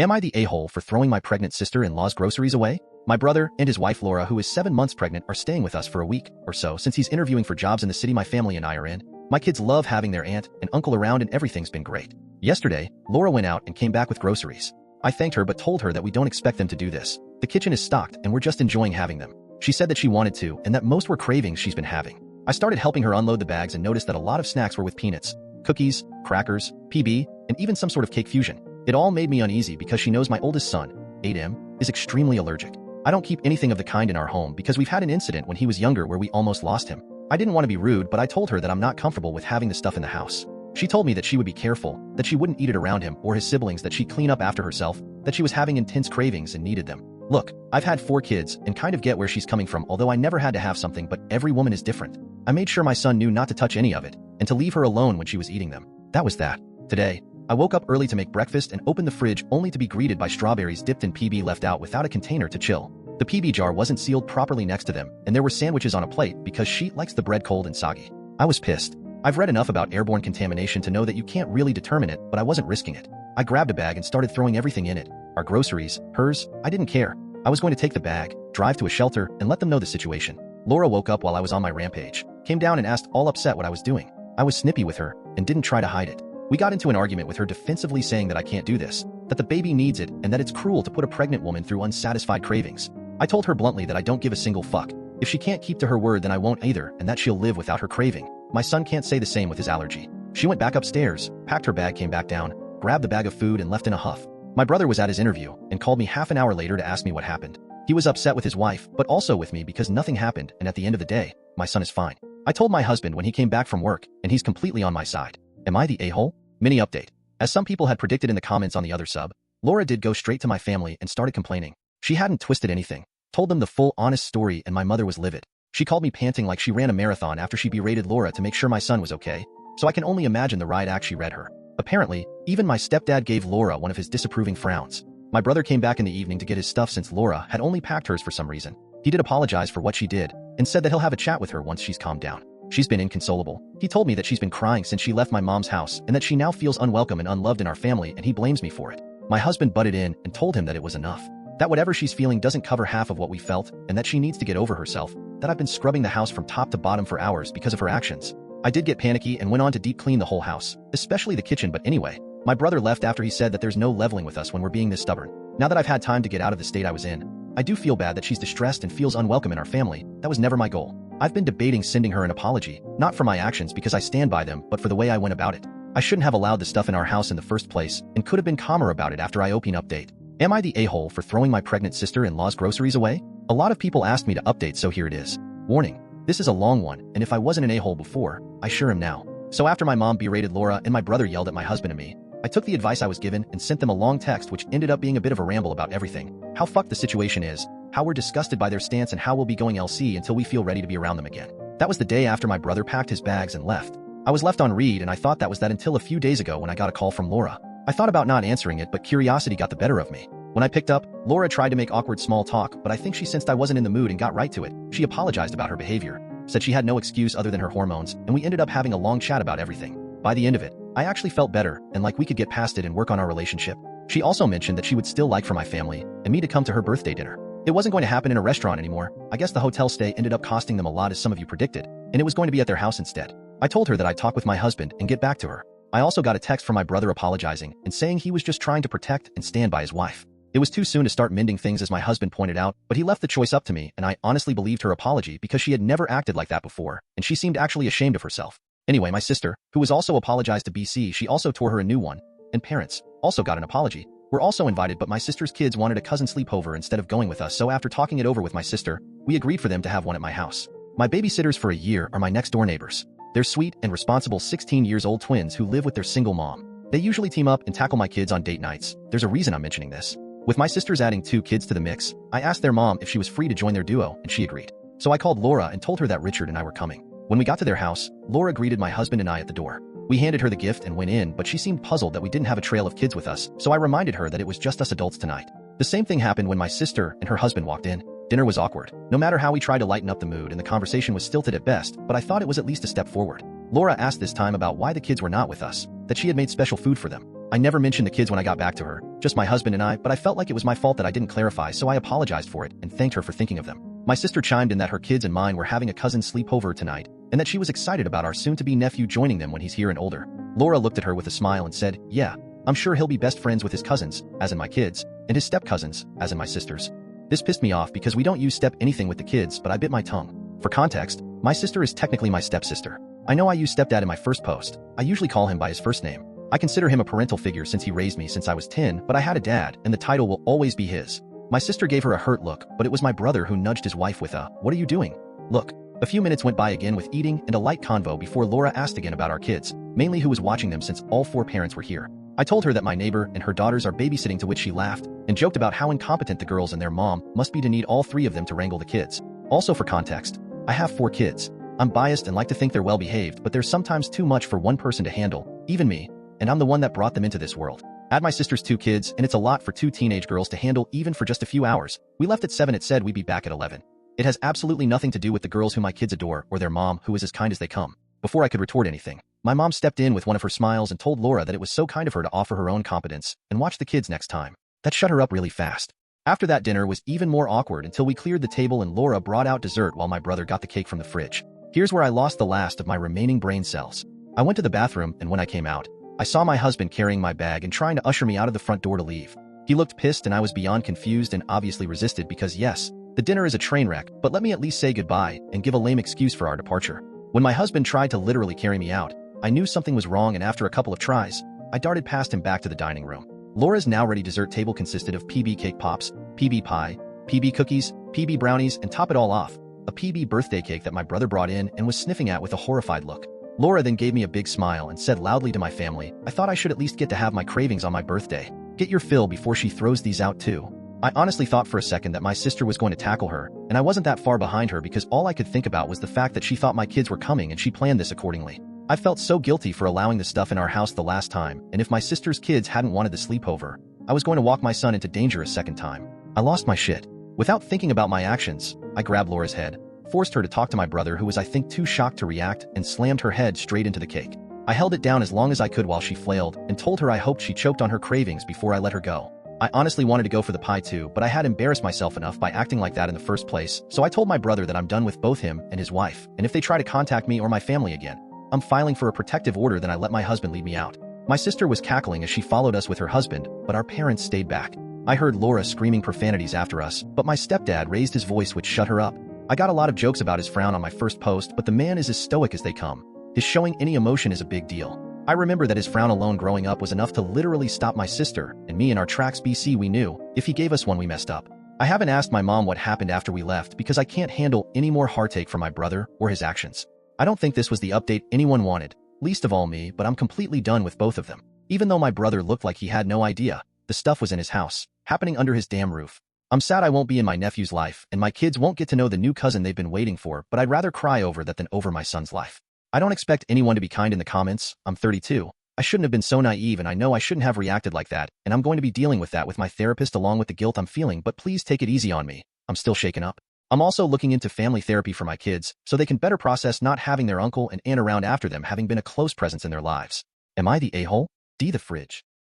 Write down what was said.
Am I the a-hole for throwing my pregnant sister-in-law's groceries away? My brother and his wife Laura, who is 7 months pregnant, are staying with us for a week or so since he's interviewing for jobs in the city my family and I are in. My kids love having their aunt and uncle around and everything's been great. Yesterday, Laura went out and came back with groceries. I thanked her but told her that we don't expect them to do this. The kitchen is stocked and we're just enjoying having them. She said that she wanted to and that most were cravings she's been having. I started helping her unload the bags and noticed that a lot of snacks were with peanuts, cookies, crackers, PB, and even some sort of cake fusion. It all made me uneasy because she knows my oldest son, 8M, is extremely allergic. I don't keep anything of the kind in our home because we've had an incident when he was younger where we almost lost him. I didn't want to be rude, but I told her that I'm not comfortable with having the stuff in the house. She told me that she would be careful, that she wouldn't eat it around him or his siblings, that she'd clean up after herself, that she was having intense cravings and needed them. Look, I've had 4 kids and kind of get where she's coming from, although I never had to have something, but every woman is different. I made sure my son knew not to touch any of it and to leave her alone when she was eating them. That was that. Today, I woke up early to make breakfast and opened the fridge only to be greeted by strawberries dipped in PB left out without a container to chill. The PB jar wasn't sealed properly next to them, and there were sandwiches on a plate because she likes the bread cold and soggy. I was pissed. I've read enough about airborne contamination to know that you can't really determine it, but I wasn't risking it. I grabbed a bag and started throwing everything in it. Our groceries, hers, I didn't care. I was going to take the bag, drive to a shelter, and let them know the situation. Laura woke up while I was on my rampage, came down and asked all upset what I was doing. I was snippy with her and didn't try to hide it. We got into an argument with her defensively saying that I can't do this, that the baby needs it, and that it's cruel to put a pregnant woman through unsatisfied cravings. I told her bluntly that I don't give a single fuck. If she can't keep to her word, then I won't either, and that she'll live without her craving. My son can't say the same with his allergy. She went back upstairs, packed her bag, came back down, grabbed the bag of food and left in a huff. My brother was at his interview and called me half an hour later to ask me what happened. He was upset with his wife, but also with me because nothing happened, and at the end of the day, my son is fine. I told my husband when he came back from work, and he's completely on my side. Am I the a-hole? Mini update. As some people had predicted in the comments on the other sub, Laura did go straight to my family and started complaining. She hadn't twisted anything. Told them the full honest story, and my mother was livid. She called me panting like she ran a marathon after she berated Laura to make sure my son was okay, so I can only imagine the riot act she read her. Apparently, even my stepdad gave Laura one of his disapproving frowns. My brother came back in the evening to get his stuff since Laura had only packed hers for some reason. He did apologize for what she did and said that he'll have a chat with her once she's calmed down. She's been inconsolable. He told me that she's been crying since she left my mom's house and that she now feels unwelcome and unloved in our family, and he blames me for it. My husband butted in and told him that it was enough. That whatever she's feeling doesn't cover half of what we felt, and that she needs to get over herself, that I've been scrubbing the house from top to bottom for hours because of her actions. I did get panicky and went on to deep clean the whole house, especially the kitchen, but anyway, my brother left after he said that there's no leveling with us when we're being this stubborn. Now that I've had time to get out of the state I was in, I do feel bad that she's distressed and feels unwelcome in our family. That was never my goal. I've been debating sending her an apology, not for my actions because I stand by them, but for the way I went about it. I shouldn't have allowed the stuff in our house in the first place and could have been calmer about it after I open update. Am I the a-hole for throwing my pregnant sister-in-law's groceries away? A lot of people asked me to update, so here it is. Warning, this is a long one, and if I wasn't an a-hole before, I sure am now. So after my mom berated Laura and my brother yelled at my husband and me, I took the advice I was given and sent them a long text which ended up being a bit of a ramble about everything. How fucked the situation is, how we're disgusted by their stance, and how we'll be going LC until we feel ready to be around them again. That was the day after my brother packed his bags and left. I was left on read, and I thought that was that until a few days ago when I got a call from Laura. I thought about not answering it, but curiosity got the better of me. When I picked up, Laura tried to make awkward small talk, but I think she sensed I wasn't in the mood and got right to it. She apologized about her behavior, said she had no excuse other than her hormones, and we ended up having a long chat about everything. By the end of it, I actually felt better and like we could get past it and work on our relationship. She also mentioned that she would still like for my family and me to come to her birthday dinner. It wasn't going to happen in a restaurant anymore. I guess the hotel stay ended up costing them a lot, as some of you predicted, and it was going to be at their house instead. I told her that I'd talk with my husband and get back to her. I also got a text from my brother apologizing and saying he was just trying to protect and stand by his wife. It was too soon to start mending things, as my husband pointed out, but he left the choice up to me, and I honestly believed her apology because she had never acted like that before, and she seemed actually ashamed of herself. Anyway, my sister, who was also apologized to BC, she also tore her a new one, and parents also got an apology. We're also invited, but my sister's kids wanted a cousin sleepover instead of going with us, so after talking it over with my sister, we agreed for them to have one at my house. My babysitters for a year are my next-door neighbors. They're sweet and responsible 16-year-old twins who live with their single mom. They usually team up and tackle my kids on date nights. There's a reason I'm mentioning this. With my sisters adding 2 kids to the mix, I asked their mom if she was free to join their duo, and she agreed. So I called Laura and told her that Richard and I were coming. When we got to their house, Laura greeted my husband and I at the door. We handed her the gift and went in, but she seemed puzzled that we didn't have a trail of kids with us, so I reminded her that it was just us adults tonight. The same thing happened when my sister and her husband walked in. Dinner was awkward. No matter how we tried to lighten up the mood, and the conversation was stilted at best, but I thought it was at least a step forward. Laura asked this time about why the kids were not with us, that she had made special food for them. I never mentioned the kids when I got back to her, just my husband and I, but I felt like it was my fault that I didn't clarify, so I apologized for it and thanked her for thinking of them. My sister chimed in that her kids and mine were having a cousin sleepover tonight, and that she was excited about our soon-to-be nephew joining them when he's here and older. Laura looked at her with a smile and said, "Yeah, I'm sure he'll be best friends with his cousins, as in my kids, and his step-cousins, as in my sisters." This pissed me off because we don't use step anything with the kids, but I bit my tongue. For context, my sister is technically my stepsister. I know I use stepdad in my first post. I usually call him by his first name. I consider him a parental figure since he raised me since I was 10, but I had a dad, and the title will always be his. My sister gave her a hurt look, but it was my brother who nudged his wife with a, "What are you doing?" look. A few minutes went by again with eating and a light convo before Laura asked again about our kids, mainly who was watching them since all 4 parents were here. I told her that my neighbor and her daughters are babysitting, to which she laughed and joked about how incompetent the girls and their mom must be to need all 3 of them to wrangle the kids. Also for context, I have 4 kids. I'm biased and like to think they're well behaved, but there's sometimes too much for one person to handle, even me, and I'm the one that brought them into this world. Add my sister's 2 kids, and it's a lot for 2 teenage girls to handle even for just a few hours. We left at 7, it said we'd be back at 11. It has absolutely nothing to do with the girls who my kids adore or their mom, who is as kind as they come. Before I could retort anything, my mom stepped in with one of her smiles and told Laura that it was so kind of her to offer her own competence and watch the kids next time. That shut her up really fast. After that, dinner was even more awkward until we cleared the table and Laura brought out dessert while my brother got the cake from the fridge. Here's where I lost the last of my remaining brain cells. I went to the bathroom, and when I came out, I saw my husband carrying my bag and trying to usher me out of the front door to leave. He looked pissed and I was beyond confused and obviously resisted because yes, the dinner is a train wreck, but let me at least say goodbye and give a lame excuse for our departure. When my husband tried to literally carry me out, I knew something was wrong, and after a couple of tries, I darted past him back to the dining room. Laura's now ready dessert table consisted of PB cake pops, PB pie, PB cookies, PB brownies, and top it all off, a PB birthday cake that my brother brought in and was sniffing at with a horrified look. Laura then gave me a big smile and said loudly to my family, "I thought I should at least get to have my cravings on my birthday. Get your fill before she throws these out too." I honestly thought for a second that my sister was going to tackle her, and I wasn't that far behind her because all I could think about was the fact that she thought my kids were coming and she planned this accordingly. I felt so guilty for allowing this stuff in our house the last time, and if my sister's kids hadn't wanted the sleepover, I was going to walk my son into danger a second time. I lost my shit. Without thinking about my actions, I grabbed Laura's head, forced her to talk to my brother, who was I think too shocked to react, and slammed her head straight into the cake. I held it down as long as I could while she flailed and told her I hoped she choked on her cravings before I let her go. I honestly wanted to go for the pie too, but I had embarrassed myself enough by acting like that in the first place, so I told my brother that I'm done with both him and his wife, and if they try to contact me or my family again, I'm filing for a protective order. Then I let my husband lead me out. My sister was cackling as she followed us with her husband, but our parents stayed back. I heard Laura screaming profanities after us, but my stepdad raised his voice, which shut her up. I got a lot of jokes about his frown on my first post, but the man is as stoic as they come. His showing any emotion is a big deal. I remember that his frown alone growing up was enough to literally stop my sister and me in our tracks. BC, we knew if he gave us one, we messed up. I haven't asked my mom what happened after we left because I can't handle any more heartache from my brother or his actions. I don't think this was the update anyone wanted, least of all me, but I'm completely done with both of them. Even though my brother looked like he had no idea, the stuff was in his house, happening under his damn roof. I'm sad I won't be in my nephew's life, and my kids won't get to know the new cousin they've been waiting for, but I'd rather cry over that than over my son's life. I don't expect anyone to be kind in the comments. I'm 32. I shouldn't have been so naive, and I know I shouldn't have reacted like that, and I'm going to be dealing with that with my therapist along with the guilt I'm feeling, but please take it easy on me. I'm still shaken up. I'm also looking into family therapy for my kids, so they can better process not having their uncle and aunt around after them having been a close presence in their lives. Am I the a-hole? D the fridge.